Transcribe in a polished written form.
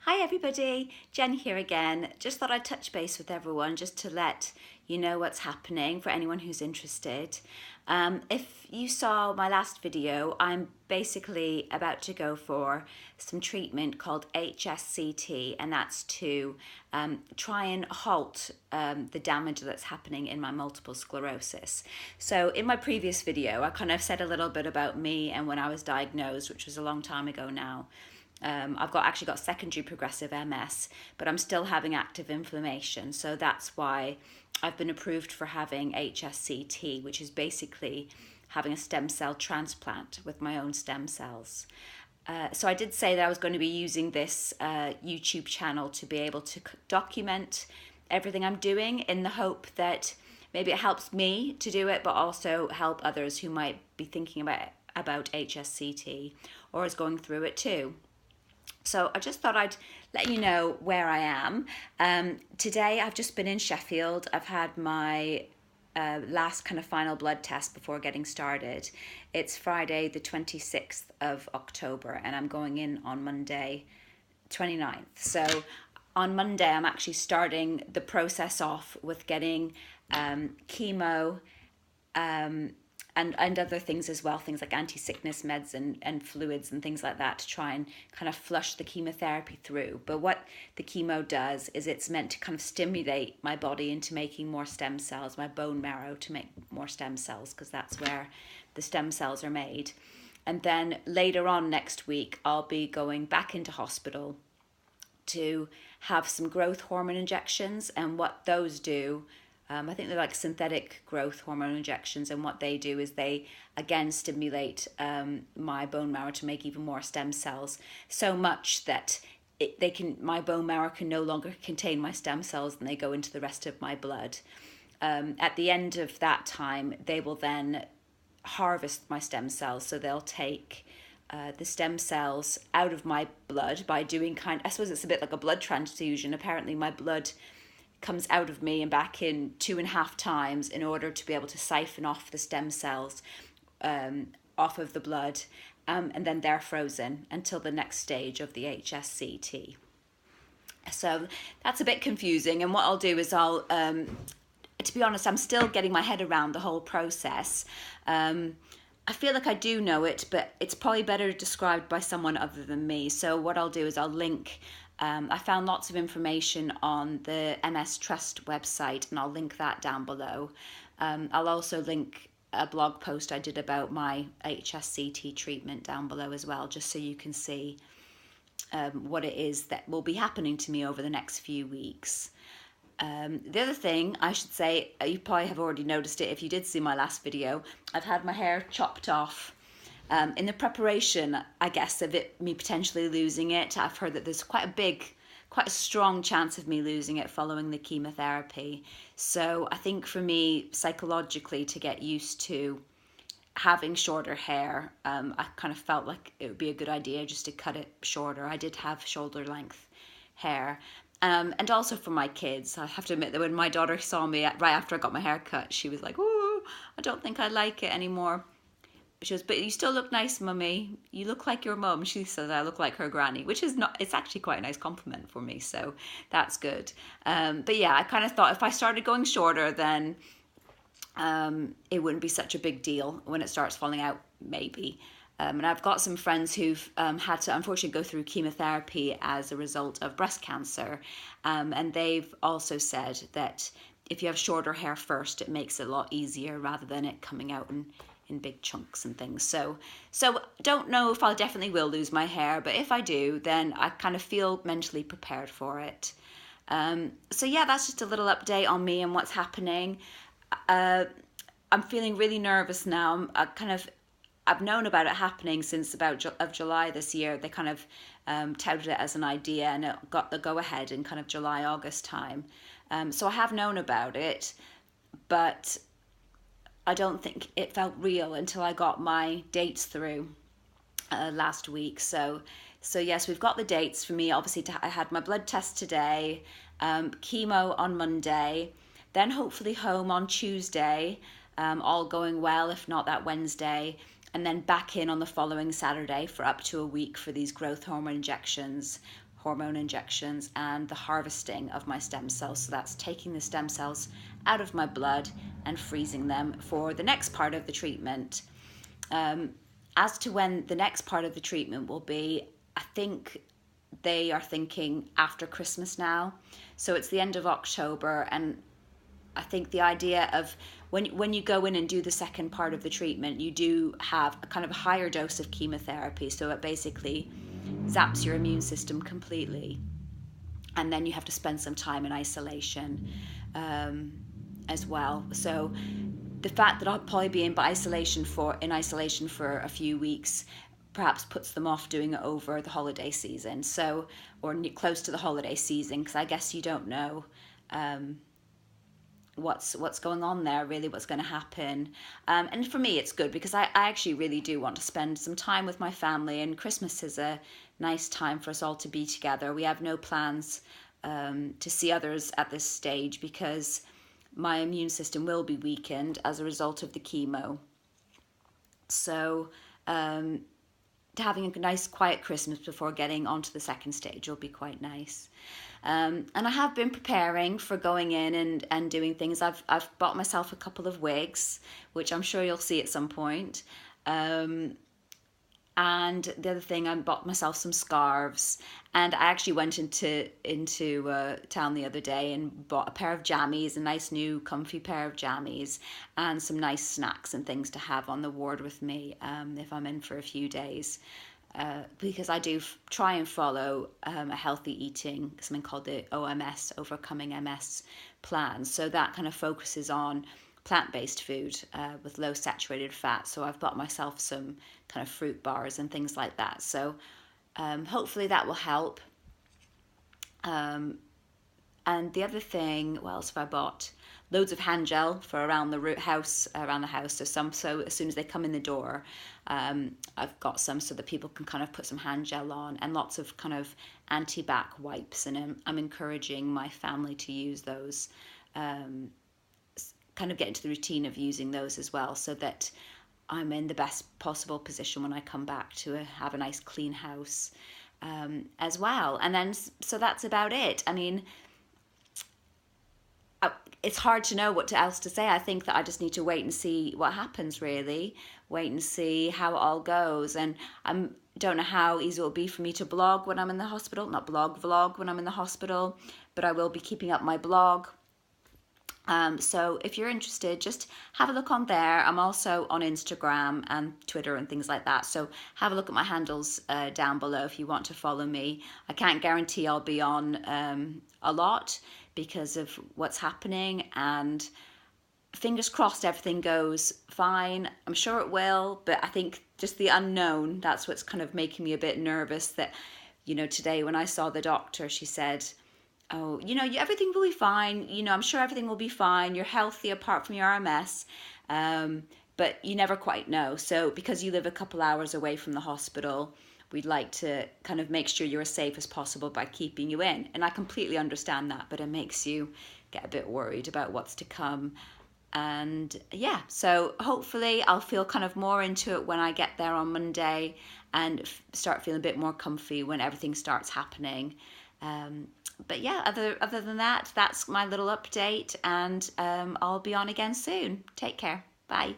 Hi everybody, Jen here again. Just thought I'd touch base with everyone just to let you know what's happening for anyone who's interested. If you saw my last video, I'm basically about to go for some treatment called HSCT, and that's to try and halt the damage that's happening in my multiple sclerosis. So in my previous video, I kind of said a little bit about me and when I was diagnosed, which was a long time ago now. I've actually got secondary progressive MS, but I'm still having active inflammation. So that's why I've been approved for having HSCT, which is basically having a stem cell transplant with my own stem cells. So I did say that I was going to be using this YouTube channel to be able to document everything I'm doing in the hope that maybe it helps me to do it, but also help others who might be thinking about HSCT or is going through it too. So I just thought I'd let you know where I am. Today I've just been in Sheffield. I've had my last kind of final blood test before getting started. It's Friday the 26th of October and I'm going in on Monday 29th. So on Monday I'm actually starting the process off with getting chemo and other things as well, things like anti-sickness meds and fluids and things like that to try and kind of flush the chemotherapy through. But what the chemo does is it's meant to kind of stimulate my body into making more stem cells, my bone marrow to make more stem cells, because that's where the stem cells are made. And then later on next week, I'll be going back into hospital to have some growth hormone injections, and what those do, I think they're like synthetic growth hormone injections, and what they do is they again stimulate my bone marrow to make even more stem cells, so much that my bone marrow can no longer contain my stem cells and they go into the rest of my blood. At the end of that time, they will then harvest my stem cells, so they'll take the stem cells out of my blood by doing I suppose it's a bit like a blood transfusion. Apparently my blood comes out of me and back in 2.5 times in order to be able to siphon off the stem cells off of the blood, and then they're frozen until the next stage of the HSCT. So that's a bit confusing, and what I'll do is to be honest, I'm still getting my head around the whole process. I feel like I do know it, but it's probably better described by someone other than me. So what I'll do is I'll link, I found lots of information on the MS Trust website, and I'll link that down below. I'll also link a blog post I did about my HSCT treatment down below as well, just so you can see what it is that will be happening to me over the next few weeks. The other thing I should say, you probably have already noticed it if you did see my last video, I've had my hair chopped off in the preparation, I guess, of me potentially losing it. I've heard that there's quite a strong chance of me losing it following the chemotherapy. So I think for me, psychologically, to get used to having shorter hair, I kind of felt like it would be a good idea just to cut it shorter. I did have shoulder length hair. And also for my kids, I have to admit that when my daughter saw me right after I got my hair cut, she was like, "Oh, I don't think I like it anymore." She was, "But you still look nice, mummy. You look like your mum." She says I look like her granny, which is not, it's actually quite a nice compliment for me, so that's good. But yeah, I kind of thought if I started going shorter, then it wouldn't be such a big deal when it starts falling out, maybe. And I've got some friends who've had to unfortunately go through chemotherapy as a result of breast cancer. And they've also said that if you have shorter hair first, it makes it a lot easier rather than it coming out in big chunks and things. So don't know if I definitely will lose my hair, but if I do, then I kind of feel mentally prepared for it. So yeah, that's just a little update on me and what's happening. I'm feeling really nervous now. I've known about it happening since about July this year. They kind of touted it as an idea, and it got the go-ahead in kind of July, August time. So I have known about it, but I don't think it felt real until I got my dates through last week. So yes, we've got the dates for me. Obviously, I had my blood test today, chemo on Monday, then hopefully home on Tuesday, all going well, if not that Wednesday, and then back in on the following Saturday for up to a week for these growth hormone injections, hormone injections and the harvesting of my stem cells. So that's taking the stem cells out of my blood and freezing them for the next part of the treatment. As to when the next part of the treatment will be, I think they are thinking after Christmas now. So it's the end of October, and I think the idea of when you go in and do the second part of the treatment, you do have a kind of a higher dose of chemotherapy. So it basically zaps your immune system completely. And then you have to spend some time in isolation as well. So the fact that I'll probably be in isolation for a few weeks perhaps puts them off doing it over the holiday season. So, or close to the holiday season, because I guess you don't know what's going on there, really, what's going to happen. And for me, it's good because I actually really do want to spend some time with my family, and Christmas is a nice time for us all to be together. We have no plans to see others at this stage because my immune system will be weakened as a result of the chemo. So having a nice quiet Christmas before getting onto the second stage will be quite nice. And I have been preparing for going in and doing things. I've bought myself a couple of wigs, which I'm sure you'll see at some point. And the other thing, I bought myself some scarves, and I actually went into town the other day and bought a pair of jammies, a nice new comfy pair of jammies, and some nice snacks and things to have on the ward with me if I'm in for a few days. Because I do try and follow a healthy eating, something called the OMS, Overcoming MS plan. So that kind of focuses on plant-based food with low saturated fat. So I've bought myself some kind of fruit bars and things like that. So hopefully that will help. And the other thing, what else have I bought? Loads of hand gel for around the house. So as soon as they come in the door, I've got some so that people can kind of put some hand gel on, and lots of kind of anti-bac wipes. And I'm encouraging my family to use those, kind of get into the routine of using those as well, so that I'm in the best possible position when I come back to have a nice clean house as well. And then, so that's about it. I mean, it's hard to know what else to say. I think that I just need to wait and see what happens, really. Wait and see how it all goes. And I don't know how easy it will be for me to blog when I'm in the hospital. Not vlog when I'm in the hospital, but I will be keeping up my blog. So if you're interested, just have a look on there. I'm also on Instagram and Twitter and things like that. So have a look at my handles down below if you want to follow me. I can't guarantee I'll be on a lot because of what's happening, and fingers crossed everything goes fine. I'm sure it will, but I think just the unknown, that's what's kind of making me a bit nervous. That, today when I saw the doctor, she said, oh, everything will be fine. I'm sure everything will be fine. You're healthy apart from your RMS. But you never quite know. So because you live a couple hours away from the hospital, we'd like to kind of make sure you're as safe as possible by keeping you in. And I completely understand that, but it makes you get a bit worried about what's to come. And yeah, so hopefully I'll feel kind of more into it when I get there on Monday and start feeling a bit more comfy when everything starts happening. But yeah, other than that, that's my little update, and I'll be on again soon. Take care. Bye.